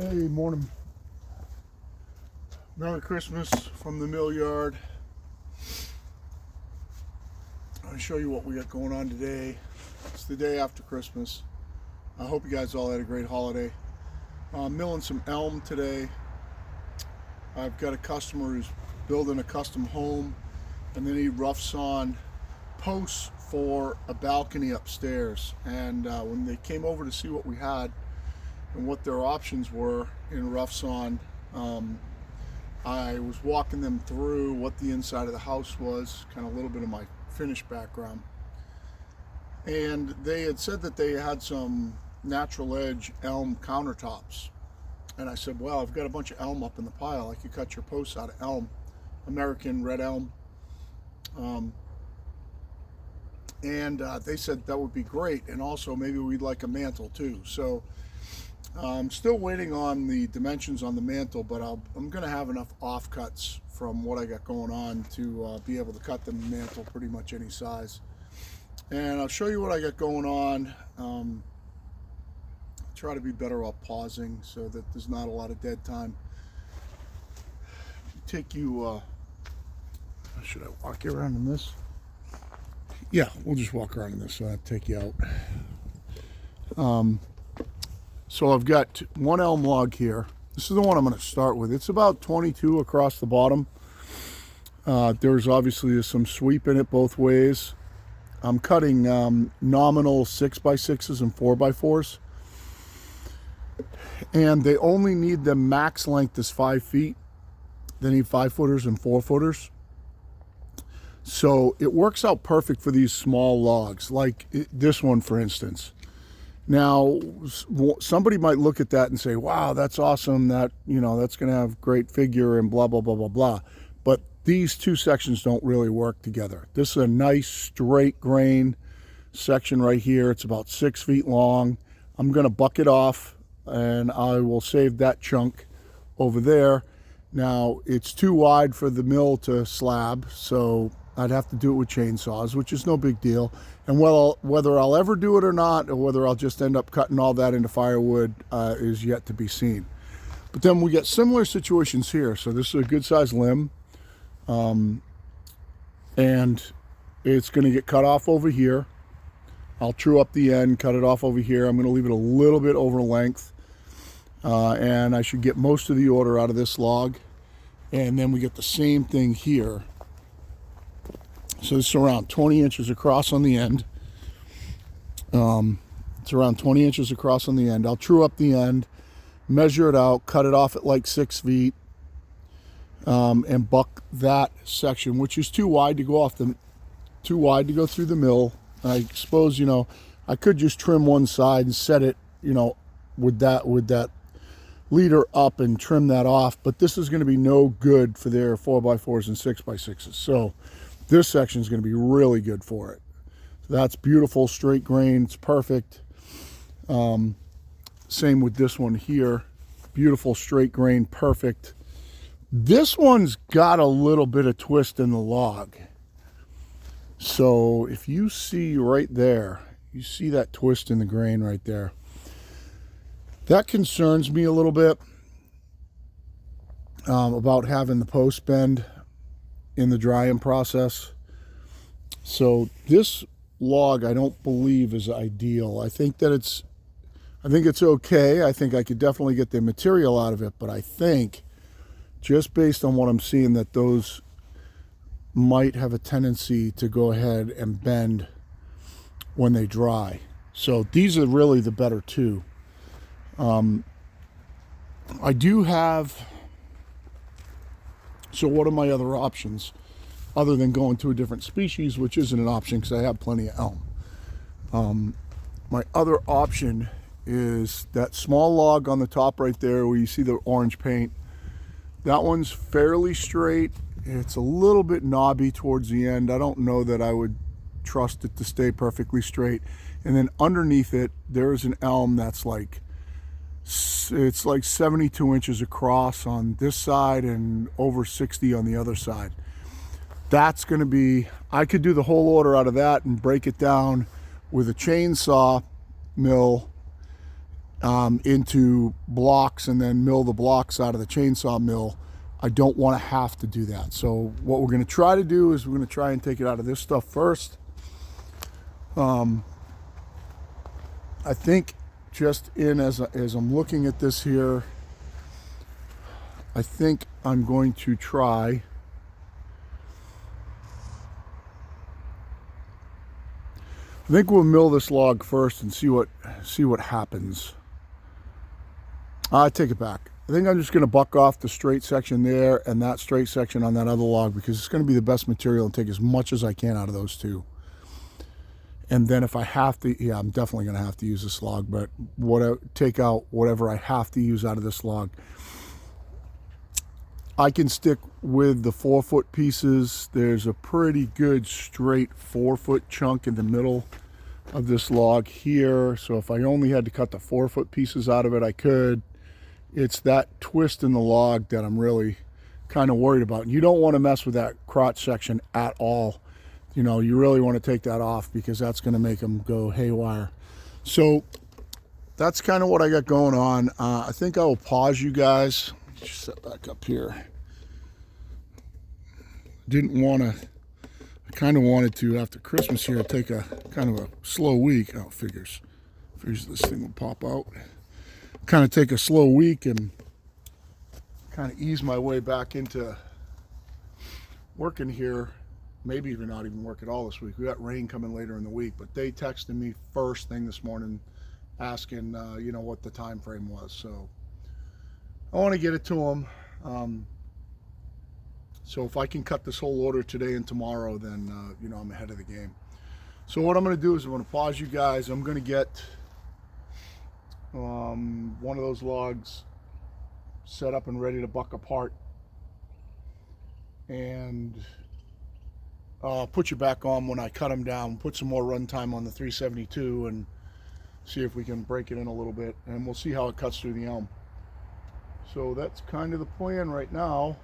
Hey, morning. Merry Christmas from the mill yard. I'll show you what we got going on today. It's the day after Christmas. I hope you guys all had a great holiday. I'm milling some elm today. I've got a customer who's building a custom home, and they need rough sawn posts for a balcony upstairs. And when they came over to see what we had and what their options were in rough sawn, I was walking them through what the inside of the house was, kind of a little bit of my finish background. And they had said that they had some natural edge elm countertops. And I said, well, I've got a bunch of elm up in the pile. I could cut your posts out of elm, American red elm. And they said that would be great. And also maybe we'd like a mantle too. So I'm still waiting on the dimensions on the mantle, but I'm going to have enough offcuts from what I got going on to be able to cut the mantle pretty much any size. And I'll show you what I got going on. Try to be better while pausing so that there's not a lot of dead time. Take you, should I walk you around in this? Yeah, we'll just walk around in this so I'll take you out. So I've got one elm log here. This is the one I'm going to start with. It's about 22 across the bottom. There's obviously some sweep in it both ways. I'm cutting nominal 6x6s and 4x4s. And they only need the max length is 5 feet. They need 5-footers and 4-footers. So it works out perfect for these small logs, like this one, for instance. Now, somebody might look at that and say, wow, that's awesome. That, that's going to have great figure and blah, blah, blah, blah, blah. But these two sections don't really work together. This is a nice straight grain section right here. It's about 6 feet long. I'm going to buck it off and I will save that chunk over there. Now, it's too wide for the mill to slab, so I'd have to do it with chainsaws, which is no big deal. And whether I'll ever do it or not, or whether I'll just end up cutting all that into firewood is yet to be seen. But then we get similar situations here. So this is a good sized limb. And it's going to get cut off over here. I'll true up the end, cut it off over here. I'm going to leave it a little bit over length. And I should get most of the order out of this log. And then we get the same thing here. So this is around 20 inches across on the end. It's around 20 inches across on the end. I'll true up the end, measure it out, cut it off at like 6 feet, and buck that section, which is too wide to go through the mill. I suppose, I could just trim one side and set it, with that leader up and trim that off, but this is going to be no good for their 4x4s and 6x6s. So this section is going to be really good for it. So that's beautiful, straight grain. It's perfect. Same with this one here. Beautiful, straight grain, perfect. This one's got a little bit of twist in the log. So if you see right there, you see that twist in the grain right there. That concerns me a little bit about having the post bend in the drying process. So this log I don't believe is ideal. I think it's okay. I think I could definitely get the material out of it, but I think just based on what I'm seeing that those might have a tendency to go ahead and bend when they dry. So these are really the better two. I do have, so what are my other options other than going to a different species, which isn't an option because I have plenty of elm. My other option is that small log on the top right there where you see the orange paint. That one's fairly straight. It's a little bit knobby towards the end. I don't know that I would trust it to stay perfectly straight. And then underneath it, there's an elm that's it's like 72 inches across on this side and over 60 on the other side. That's going to be, I could do the whole order out of that and break it down with a chainsaw mill into blocks and then mill the blocks out of the chainsaw mill. I don't want to have to do that. So what we're going to try to do is we're going to try and take it out of this stuff first. I think just as I'm looking at this here, I think I'm going to try I think we'll mill this log first and see what happens. I take it back. I think I'm just going to buck off the straight section there and that straight section on that other log, because it's going to be the best material, and take as much as I can out of those two. And then if I have to, yeah, I'm definitely going to have to use this log, but take out whatever I have to use out of this log. I can stick with the 4-foot pieces. There's a pretty good straight 4-foot chunk in the middle of this log here. So if I only had to cut the 4-foot pieces out of it, I could. It's that twist in the log that I'm really kind of worried about. And you don't want to mess with that crotch section at all. You know, you really want to take that off, because that's going to make them go haywire. So that's kind of what I got going on. I think I will pause you guys. Just set back up here. I kind of wanted to, after Christmas here, take a kind of a slow week. Oh, figures this thing will pop out. Kind of take a slow week and kind of ease my way back into working here. Maybe even not even work at all this week. We got rain coming later in the week, but they texted me first thing this morning asking, you know, what the time frame was. So I want to get it to them. So if I can cut this whole order today and tomorrow, then, you know, I'm ahead of the game. So what I'm going to do is I'm going to pause you guys. I'm going to get one of those logs set up and ready to buck apart, and put you back on when I cut them down, put some more run time on the 372, and see if we can break it in a little bit, and we'll see how it cuts through the elm. So that's kind of the plan right now.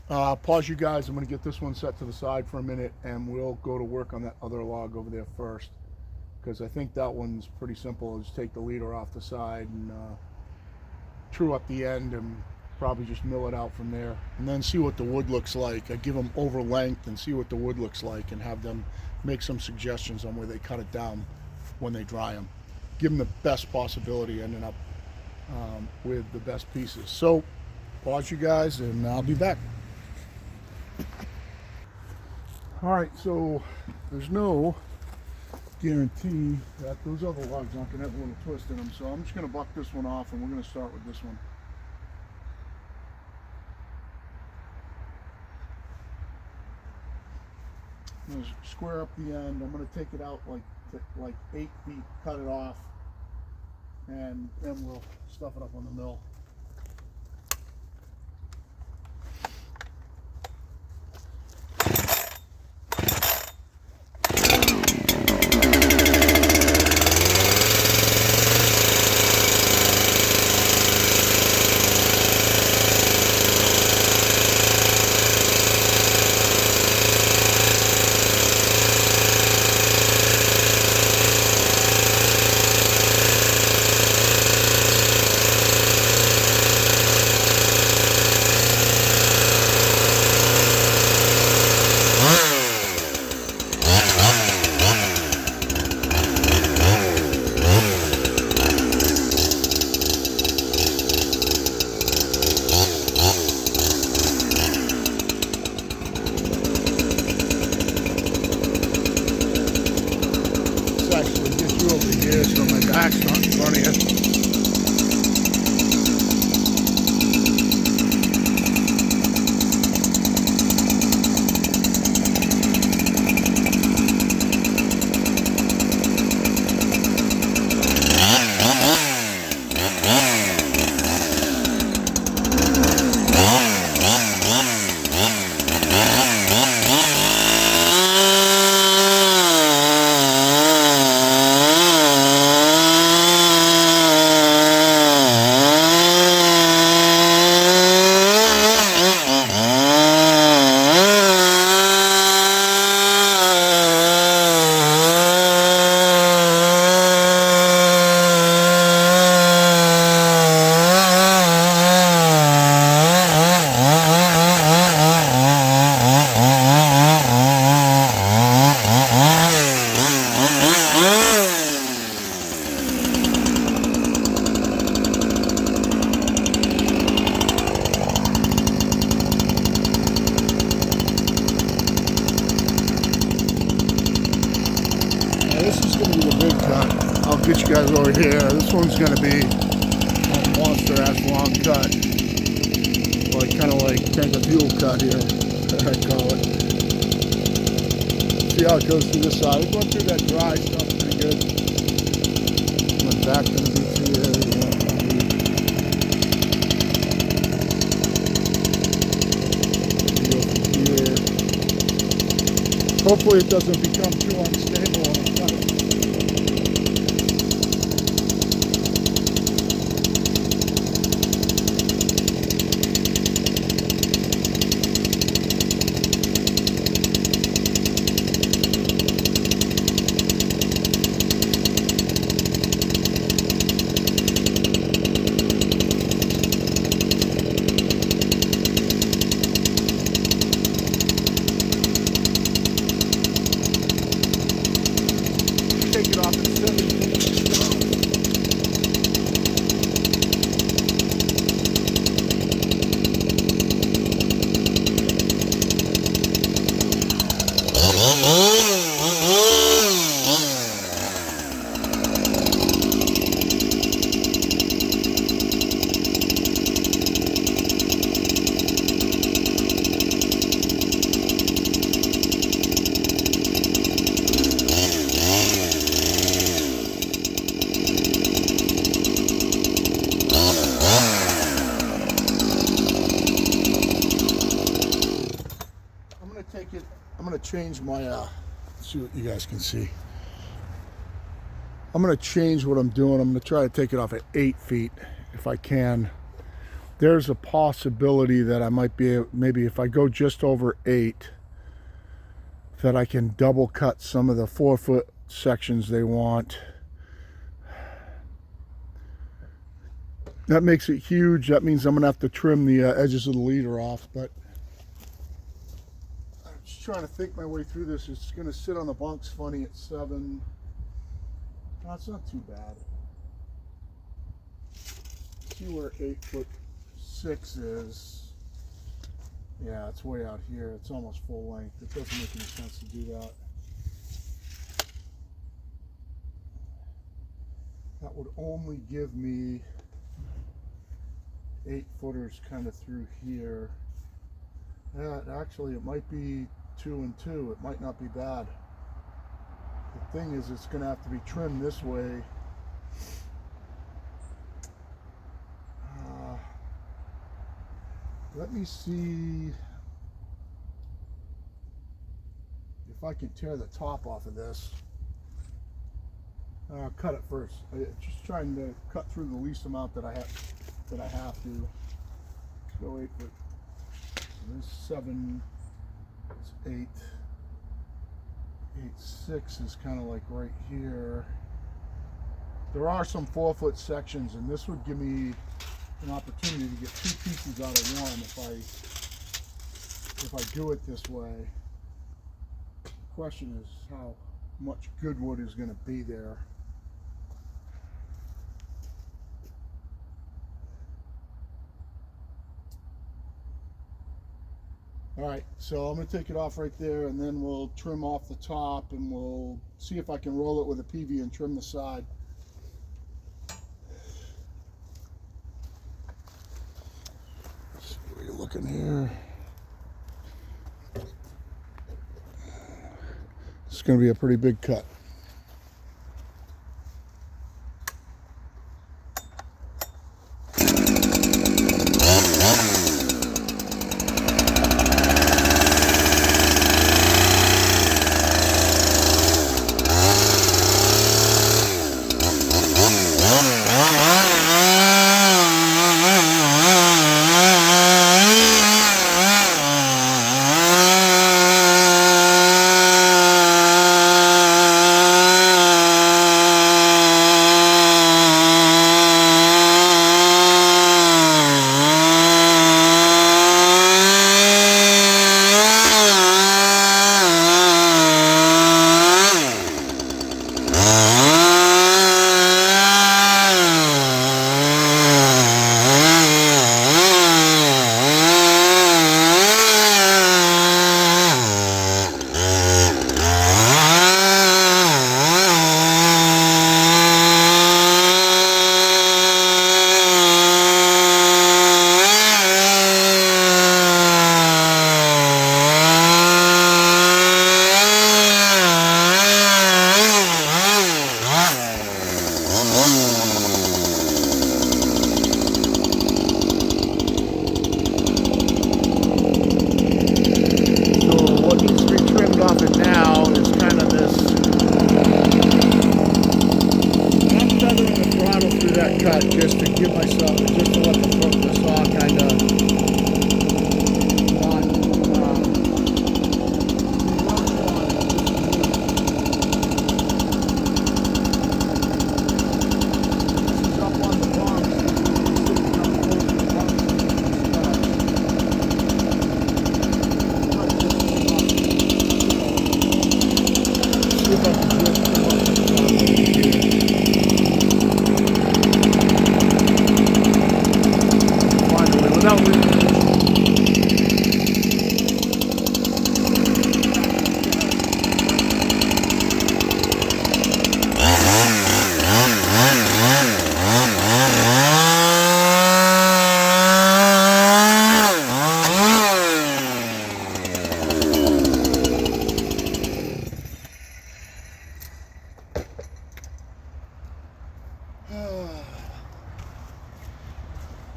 Pause you guys. I'm going to get this one set to the side for a minute, and we'll go to work on that other log over there first, because I think that one's pretty simple. Just take the leader off the side and true up the end, and probably just mill it out from there, and then see what the wood looks like. I give them over length and see what the wood looks like, and have them make some suggestions on where they cut it down when they dry them. Give them the best possibility, ending up with the best pieces. So pause you guys, and I'll be back. All right, so there's no guarantee that those other logs aren't going to have a little twist in them, so I'm just going to buck this one off, and we're going to start with this one. I'm going to square up the end. I'm going to take it out like 8 feet, cut it off, and then we'll stuff it up on the mill. So my back's not in front of you. get you guys over here. This one's going to be a monster ass long cut. Like kind of like tank of fuel cut here, I call it. See how it goes through this side. It's going through that dry stuff pretty good. Went back to the beach here. Hopefully it doesn't become too unstable when I cut it. Take it off at 7. I'm going to change my, see what you guys can see. I'm going to change what I'm doing. I'm going to try to take it off at 8 feet if I can. There's a possibility that I might be, maybe if I go just over 8, that I can double cut some of the 4-foot sections they want. That makes it huge. That means I'm going to have to trim the edges of the leader off, but trying to think my way through this. It's going to sit on the bunks funny at 7. No, it's not too bad. See where 8'6" is. Yeah, it's way out here. It's almost full length. It doesn't make any sense to do that. That would only give me 8-footers kind of through here. Yeah, actually it might be 2 and 2. It might not be bad. The thing is, it's going to have to be trimmed this way. Let me see if I can tear the top off of this. I'll cut it first. Just trying to cut through the least amount that I have to. Go 8 foot. This 7. It's 8. 8'6" is kind of like right here. There are some 4-foot sections, and this would give me an opportunity to get 2 pieces out of one if I do it this way. The question is how much good wood is going to be there. All right, so I'm going to take it off right there, and then we'll trim off the top, and we'll see if I can roll it with a PV and trim the side. Let's see where you're looking here. It's going to be a pretty big cut. what needs to be trimmed off it now is kind of this. I'm feathering the throttle through that cut just to give myself, just to let the saw kind of not. Up on the bumps.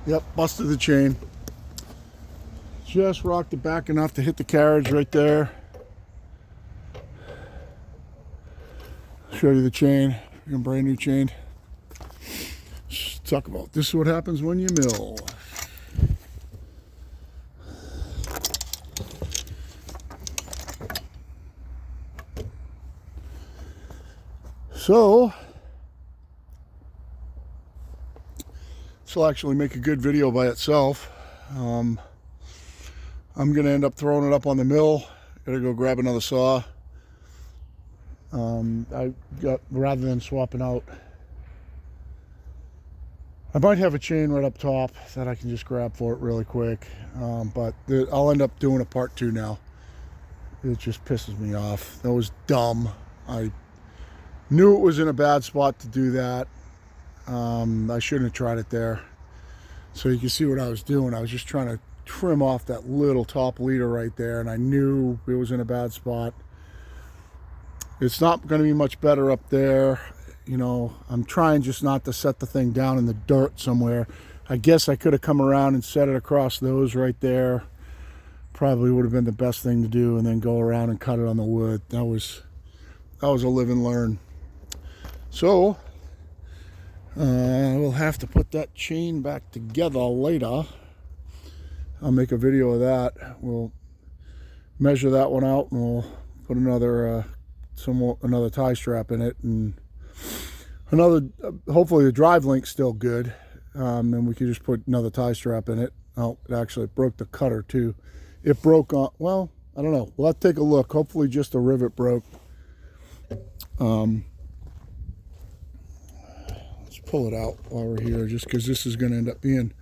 Yep, busted the chain. Just rocked it back enough to hit the carriage right there. Show you the chain, brand new chain. Let's talk about this is what happens when you mill. So this will actually make a good video by itself. I'm gonna end up throwing it up on the mill. Gotta go grab another saw. Rather than swapping out, I might have a chain right up top that I can just grab for it really quick. But I'll end up doing a part 2 now. It just pisses me off. That was dumb. I knew it was in a bad spot to do that. I shouldn't have tried it there. So you can see what I was doing. I was just trying to trim off that little top leader right there, and I knew it was in a bad spot. It's not going to be much better up there. You know, I'm trying just not to set the thing down in the dirt somewhere. I guess I could have come around and set it across those right there. Probably would have been the best thing to do, and then go around and cut it on the wood. That was a live and learn. So we'll have to put that chain back together later. I'll make a video of that. We'll measure that one out, and we'll put another tie strap in it, and hopefully the drive link's still good, and we can just put another tie strap in it. Oh, it broke the cutter too. It broke on, well, I don't know. We'll have to take a look. Hopefully just a rivet broke. Let's pull it out while we're here, just because this is going to end up being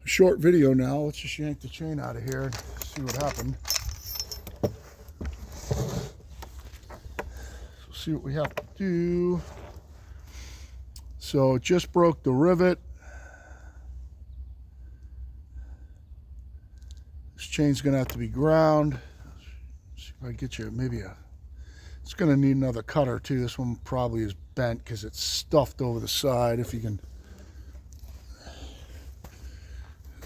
a short video now. Let's just yank the chain out of here and see what happened. So see what we have to do. So it just broke the rivet. This chain's going to have to be ground. Let's see if I get you maybe it's going to need another cutter too. This one probably is bent because it's stuffed over the side. If you can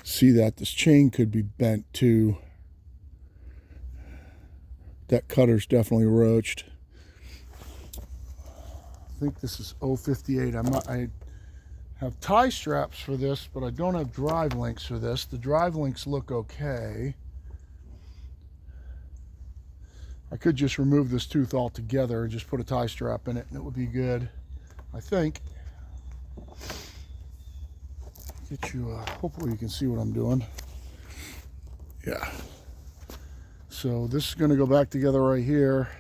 see that, this chain could be bent too. That cutter's definitely roached. I think this is 058. I have tie straps for this, but I don't have drive links for this. The drive links look okay. I could just remove this tooth altogether and just put a tie strap in it, and it would be good, I think. Get you, hopefully you can see what I'm doing. Yeah. So this is going to go back together right here.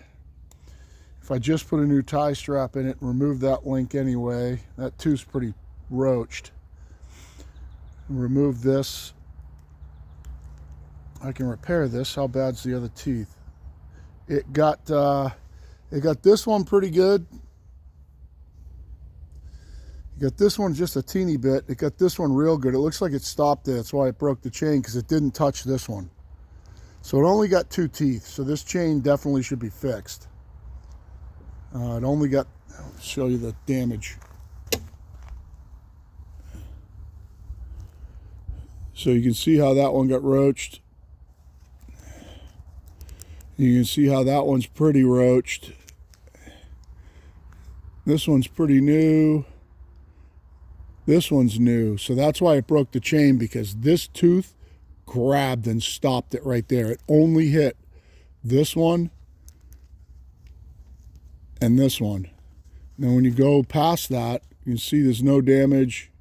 If I just put a new tie strap in it and remove that link anyway, that tooth's pretty roached. Remove this. I can repair this. How bad's the other teeth? It got this one pretty good. You got this one just a teeny bit. It got this one real good. It looks like it stopped there. That's why it broke the chain, because it didn't touch this one. So it only got 2 teeth. So this chain definitely should be fixed. It only got, I'll show you the damage. So you can see how that one got roached. You can see how that one's pretty roached. This one's pretty new. This one's new. So that's why it broke the chain, because this tooth grabbed and stopped it right there. It only hit this one and this one. Now when you go past that, you can see there's no damage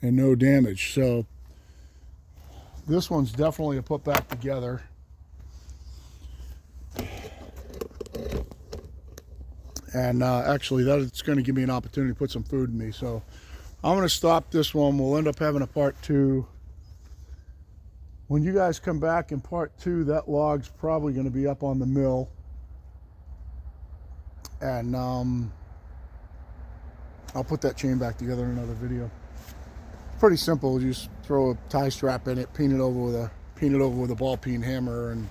and no damage. So this one's definitely a put back together. And actually that's going to give me an opportunity to put some food in me. So I'm going to stop this one. We'll end up having a part 2. When you guys come back in part 2, that log's probably going to be up on the mill. And I'll put that chain back together in another video. Pretty simple. You just throw a tie strap in it, paint it over with a ball peen hammer, and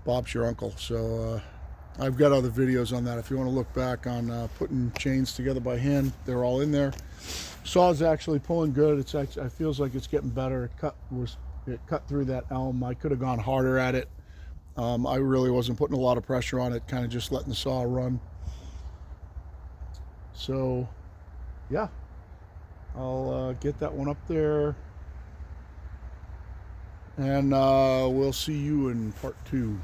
Bob's your uncle. So I've got other videos on that. If you want to look back on putting chains together by hand, they're all in there. Saw's actually pulling good. It's actually, it feels like it's getting better. It cut through that elm. I could have gone harder at it. I really wasn't putting a lot of pressure on it, kind of just letting the saw run. So yeah, I'll get that one up there, and we'll see you in part 2.